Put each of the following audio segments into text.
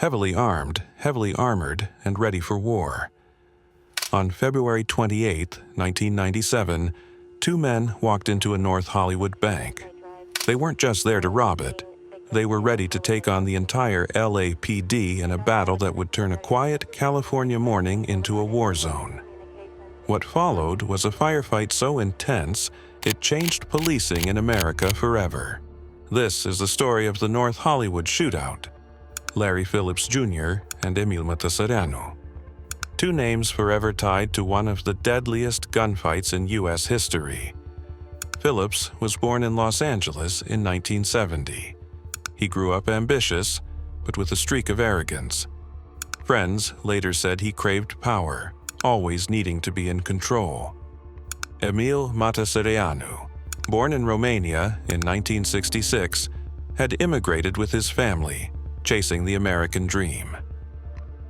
heavily armed, heavily armored, and ready for war. On February 28, 1997, two men walked into a North Hollywood bank. They weren't just there to rob it. They were ready to take on the entire LAPD in a battle that would turn a quiet California morning into a war zone. What followed was a firefight so intense, it changed policing in America forever. This is the story of the North Hollywood Shootout, Larry Phillips Jr. and Emil Matasareanu. Two names forever tied to one of the deadliest gunfights in U.S. history. Phillips was born in Los Angeles in 1970. He grew up ambitious, but with a streak of arrogance. Friends later said he craved power, always needing to be in control. Emil Matasareanu, born in Romania in 1966, had immigrated with his family, chasing the American dream.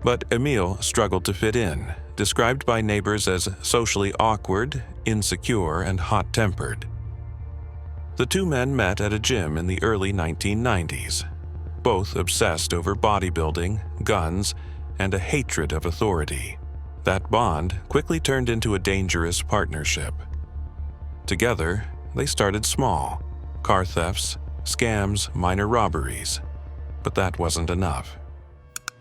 But Emil struggled to fit in, described by neighbors as socially awkward, insecure, and hot-tempered. The two men met at a gym in the early 1990s, both obsessed over bodybuilding, guns, and a hatred of authority. That bond quickly turned into a dangerous partnership. Together, they started small: car thefts, scams, minor robberies. But that wasn't enough.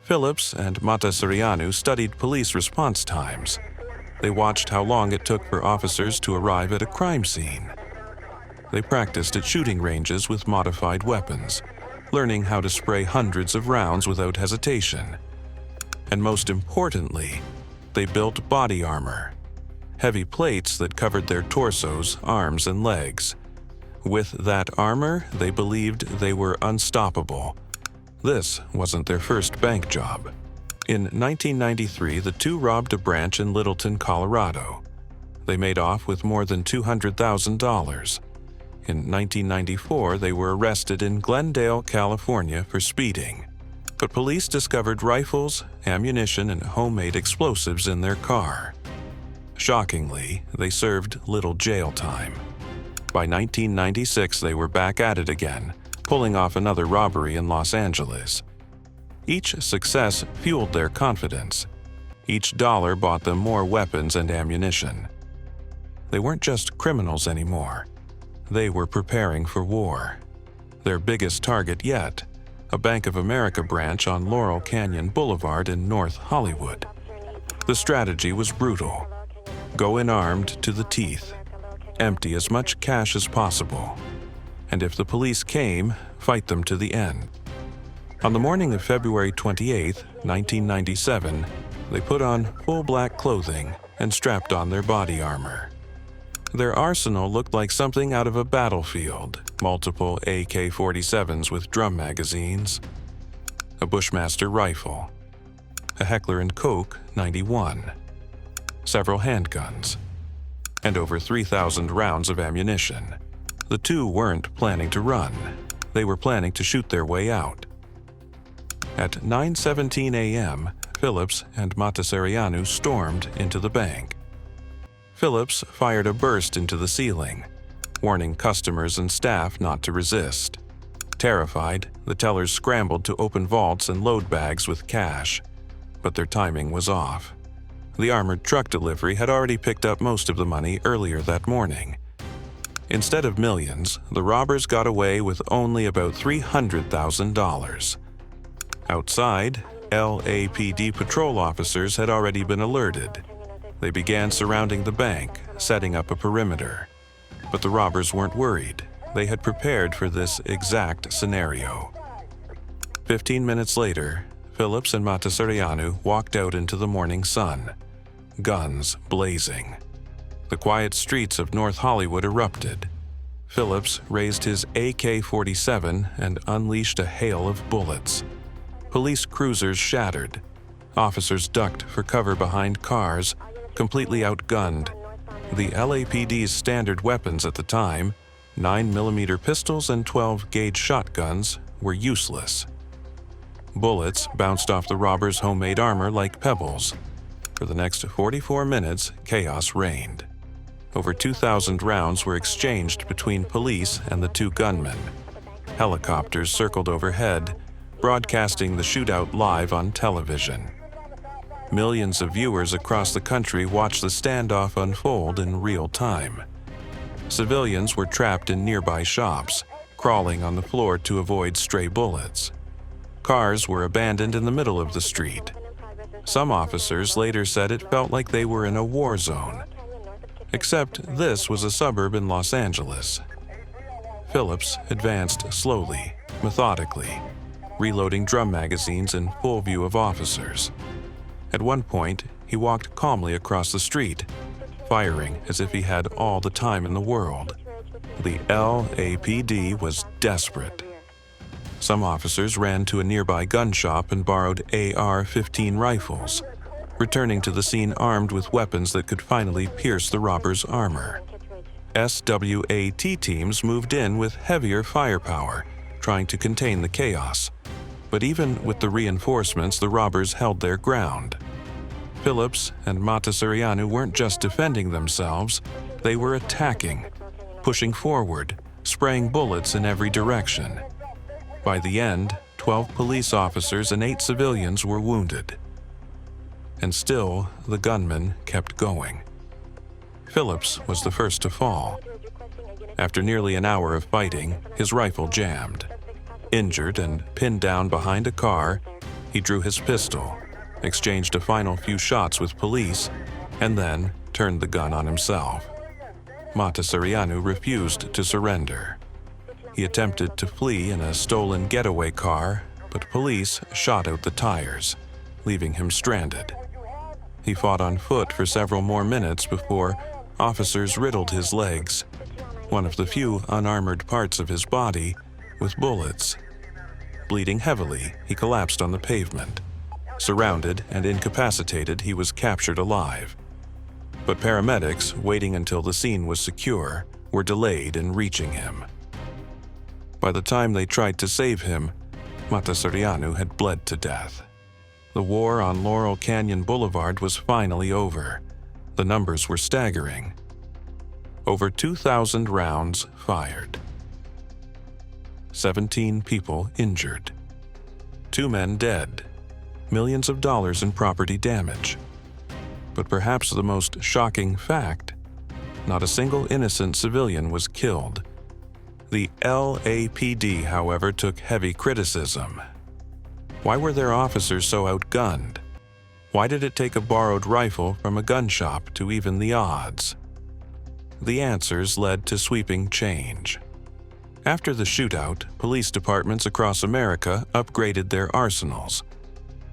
Phillips and Matasareanu studied police response times. They watched how long it took for officers to arrive at a crime scene. They practiced at shooting ranges with modified weapons, learning how to spray hundreds of rounds without hesitation. And most importantly, they built body armor, heavy plates that covered their torsos, arms, and legs. With that armor, they believed they were unstoppable. This wasn't their first bank job. In 1993, the two robbed a branch in Littleton, Colorado. They made off with more than $200,000. In 1994, they were arrested in Glendale, California for speeding. But police discovered rifles, ammunition, and homemade explosives in their car. Shockingly, they served little jail time. By 1996, they were back at it again, pulling off another robbery in Los Angeles. Each success fueled their confidence. Each dollar bought them more weapons and ammunition. They weren't just criminals anymore. They were preparing for war. Their biggest target yet, a Bank of America branch on Laurel Canyon Boulevard in North Hollywood. The strategy was brutal. Go in armed to the teeth. Empty as much cash as possible. And if the police came, fight them to the end. On the morning of February 28, 1997, they put on full black clothing and strapped on their body armor. Their arsenal looked like something out of a battlefield: multiple AK-47s with drum magazines, a Bushmaster rifle, a Heckler & Koch 91, several handguns, and over 3,000 rounds of ammunition. The two weren't planning to run. They were planning to shoot their way out. At 9:17 a.m., Phillips and Matasareanu stormed into the bank. Phillips fired a burst into the ceiling, warning customers and staff not to resist. Terrified, the tellers scrambled to open vaults and load bags with cash, but their timing was off. The armored truck delivery had already picked up most of the money earlier that morning. Instead of millions, the robbers got away with only about $300,000. Outside, LAPD patrol officers had already been alerted. They began surrounding the bank, setting up a perimeter. But the robbers weren't worried. They had prepared for this exact scenario. 15 minutes later, Phillips and Matasareanu walked out into the morning sun, guns blazing. The quiet streets of North Hollywood erupted. Phillips raised his AK-47 and unleashed a hail of bullets. Police cruisers shattered. Officers ducked for cover behind cars, completely outgunned. The LAPD's standard weapons at the time, 9mm pistols and 12-gauge shotguns, were useless. Bullets bounced off the robbers' homemade armor like pebbles. For the next 44 minutes, chaos reigned. Over 2,000 rounds were exchanged between police and the two gunmen. Helicopters circled overhead, broadcasting the shootout live on television. Millions of viewers across the country watched the standoff unfold in real time. Civilians were trapped in nearby shops, crawling on the floor to avoid stray bullets. Cars were abandoned in the middle of the street. Some officers later said it felt like they were in a war zone. Except this was a suburb in Los Angeles. Phillips advanced slowly, methodically, reloading drum magazines in full view of officers. At one point, he walked calmly across the street, firing as if he had all the time in the world. The LAPD was desperate. Some officers ran to a nearby gun shop and borrowed AR-15 rifles, returning to the scene armed with weapons that could finally pierce the robbers' armor. SWAT teams moved in with heavier firepower, trying to contain the chaos. But even with the reinforcements, the robbers held their ground. Phillips and Matasareanu weren't just defending themselves, they were attacking, pushing forward, spraying bullets in every direction. By the end, 12 police officers and 8 civilians were wounded. And still, the gunmen kept going. Phillips was the first to fall. After nearly an hour of fighting, his rifle jammed. Injured and pinned down behind a car, he drew his pistol, exchanged a final few shots with police, and then turned the gun on himself. Matasareanu refused to surrender. He attempted to flee in a stolen getaway car, but police shot out the tires, leaving him stranded. He fought on foot for several more minutes before officers riddled his legs, one of the few unarmored parts of his body, with bullets. Bleeding heavily, he collapsed on the pavement. Surrounded and incapacitated, he was captured alive. But paramedics, waiting until the scene was secure, were delayed in reaching him. By the time they tried to save him, Matasareanu had bled to death. The war on Laurel Canyon Boulevard was finally over. The numbers were staggering. Over 2,000 rounds fired. 17 people injured. 2 men dead. Millions of dollars in property damage. But perhaps the most shocking fact, not a single innocent civilian was killed. The LAPD, however, took heavy criticism. Why were their officers so outgunned? Why did it take a borrowed rifle from a gun shop to even the odds? The answers led to sweeping change. After the shootout, police departments across America upgraded their arsenals.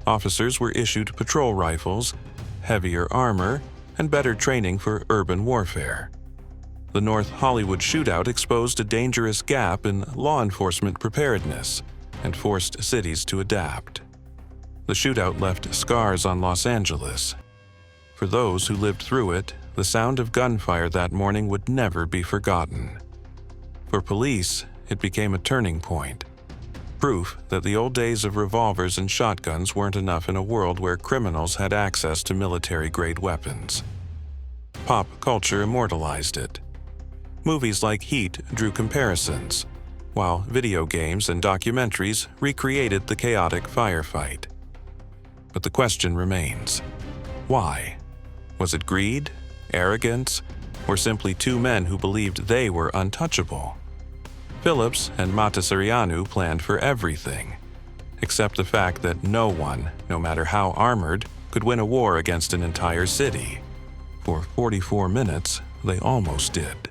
Officers were issued patrol rifles, heavier armor, and better training for urban warfare. The North Hollywood shootout exposed a dangerous gap in law enforcement preparedness and forced cities to adapt. The shootout left scars on Los Angeles. For those who lived through it, the sound of gunfire that morning would never be forgotten. For police, it became a turning point. Proof that the old days of revolvers and shotguns weren't enough in a world where criminals had access to military-grade weapons. Pop culture immortalized it. Movies like Heat drew comparisons, while video games and documentaries recreated the chaotic firefight. But the question remains, why? Was it greed, arrogance, or simply 2 men who believed they were untouchable? Phillips and Matasareanu planned for everything, except the fact that no one, no matter how armored, could win a war against an entire city. For 44 minutes, they almost did.